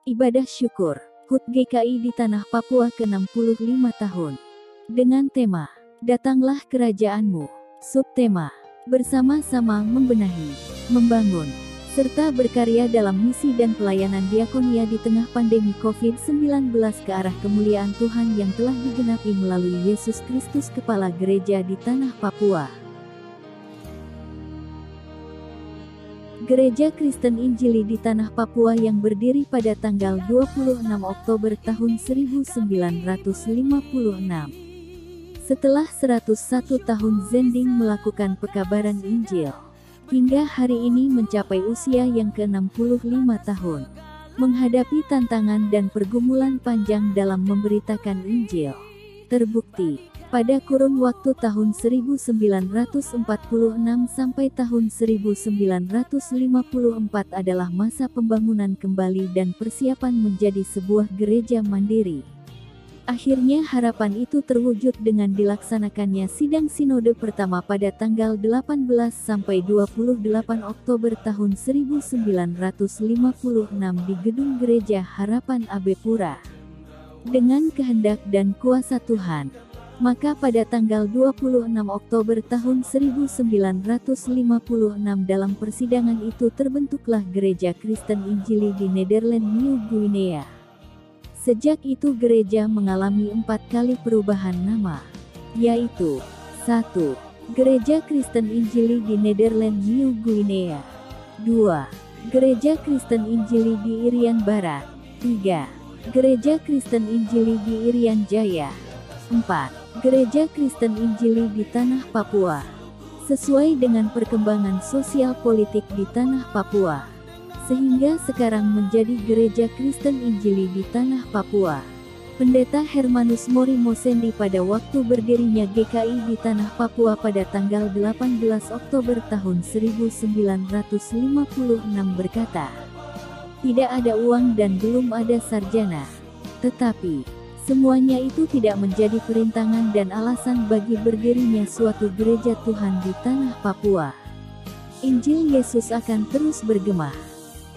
Ibadah syukur, HUT GKI di Tanah Papua ke-65 tahun. Dengan tema, Datanglah Kerajaanmu. Subtema, bersama-sama membenahi, membangun, serta berkarya dalam misi dan pelayanan diakonia di tengah pandemi COVID-19 ke arah kemuliaan Tuhan yang telah digenapi melalui Yesus Kristus Kepala Gereja di Tanah Papua. Gereja Kristen Injili di Tanah Papua yang berdiri pada tanggal 26 Oktober tahun 1956. Setelah 101 tahun Zending melakukan pekabaran Injil, hingga hari ini mencapai usia yang ke-65 tahun, menghadapi tantangan dan pergumulan panjang dalam memberitakan Injil. Terbukti, pada kurun waktu tahun 1946 sampai tahun 1954 adalah masa pembangunan kembali dan persiapan menjadi sebuah gereja mandiri. Akhirnya harapan itu terwujud dengan dilaksanakannya sidang sinode pertama pada tanggal 18 sampai 28 Oktober tahun 1956 di Gedung Gereja Harapan Abepura. Dengan kehendak dan kuasa Tuhan, maka pada tanggal 26 Oktober tahun 1956 dalam persidangan itu terbentuklah Gereja Kristen Injili di Nederland New Guinea. Sejak itu gereja mengalami 4 kali perubahan nama, yaitu 1. Gereja Kristen Injili di Nederland New Guinea, 2. Gereja Kristen Injili di Irian Barat, 3. Gereja Kristen Injili di Irian Jaya, 4. Gereja Kristen Injili di Tanah Papua. Sesuai dengan perkembangan sosial politik di Tanah Papua, sehingga sekarang menjadi Gereja Kristen Injili di Tanah Papua. Pendeta Hermanus Mori Mosendi pada waktu berdirinya GKI di Tanah Papua pada tanggal 18 Oktober tahun 1956 berkata, "Tidak ada uang dan belum ada sarjana, tetapi semuanya itu tidak menjadi perintangan dan alasan bagi berdirinya suatu gereja Tuhan di Tanah Papua. Injil Yesus akan terus bergema.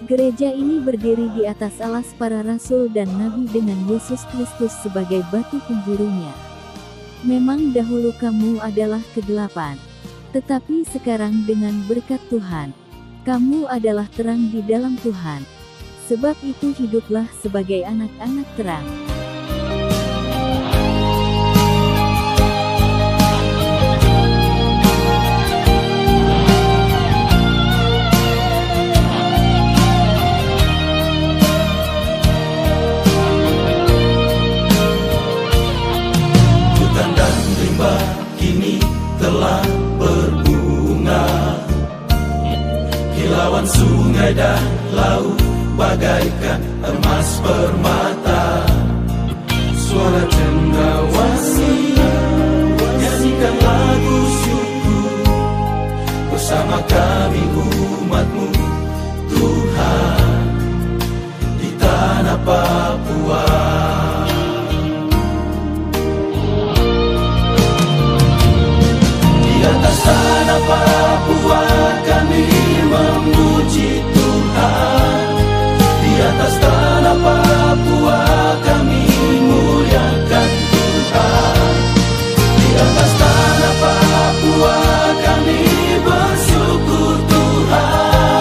Gereja ini berdiri di atas alas para rasul dan nabi dengan Yesus Kristus sebagai batu penjurunya. Memang dahulu kamu adalah kegelapan, tetapi sekarang dengan berkat Tuhan, kamu adalah terang di dalam Tuhan. Sebab itu hiduplah sebagai anak-anak terang." Kini telah berbunga, kilauan sungai dan laut bagaikan emas permata. Suara cendrawasih nyanyikan lagu syukur bersama kami umat-Mu Tuhan di Tanah Papua. Di atas tanah Papua kami memuji Tuhan. Di atas tanah Papua kami muliakan Tuhan. Di atas tanah Papua kami bersyukur Tuhan.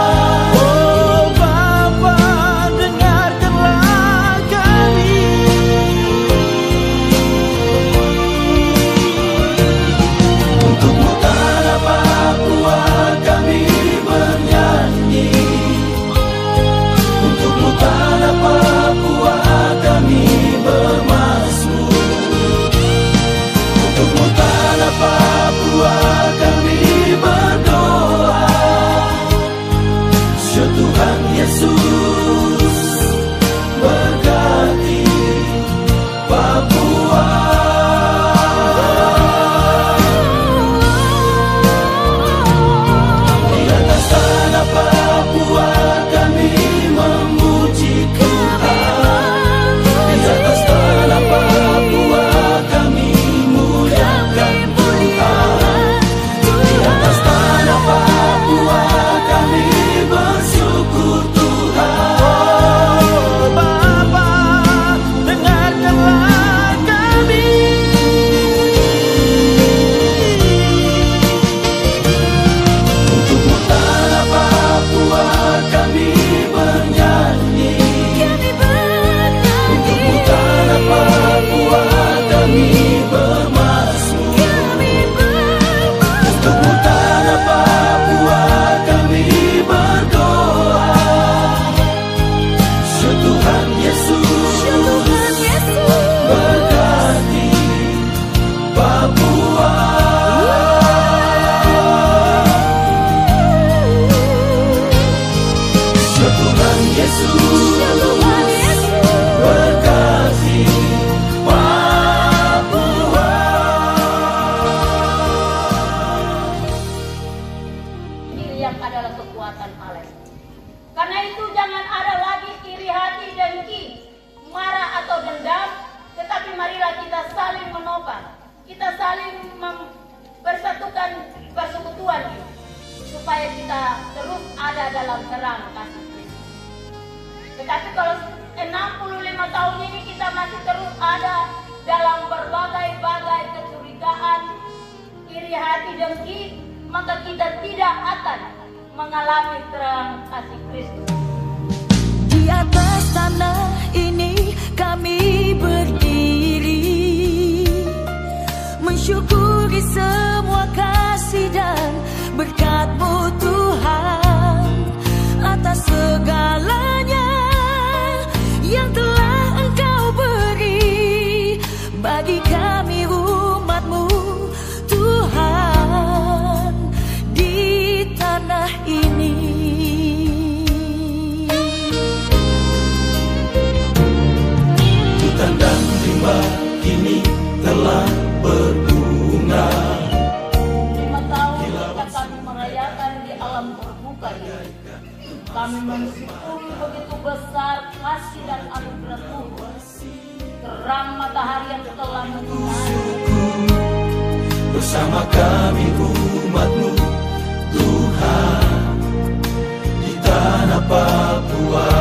Karena itu jangan ada lagi iri hati, dengki, marah atau dendam, tetapi marilah kita saling menopang, kita saling bersatukan persekutuan ini, supaya kita terus ada dalam terang kasih Kristus. Tetapi kalau 65 tahun ini kita masih terus ada dalam berbagai-bagai kecurigaan, iri hati, dengki, maka kita tidak akan mengalami terang kasih Kristus. Di atas tanah ini kami berdiri, mensyukuri semua kasih dan berkat-Mu Tuhan, atas segalanya yang telah Engkau beri bagi kami umat-Mu Tuhan di tanah ini. Hutan dan rimba kini telah berbunga. 5 tahun kita kami merayakan di alam terbuka ini. Kami mensyukuri begitu besar kasih dan anugerah Tuhan. Terang matahari yang telah menyinari Bersama kami umat-Mu Tuhan di tanah Papua.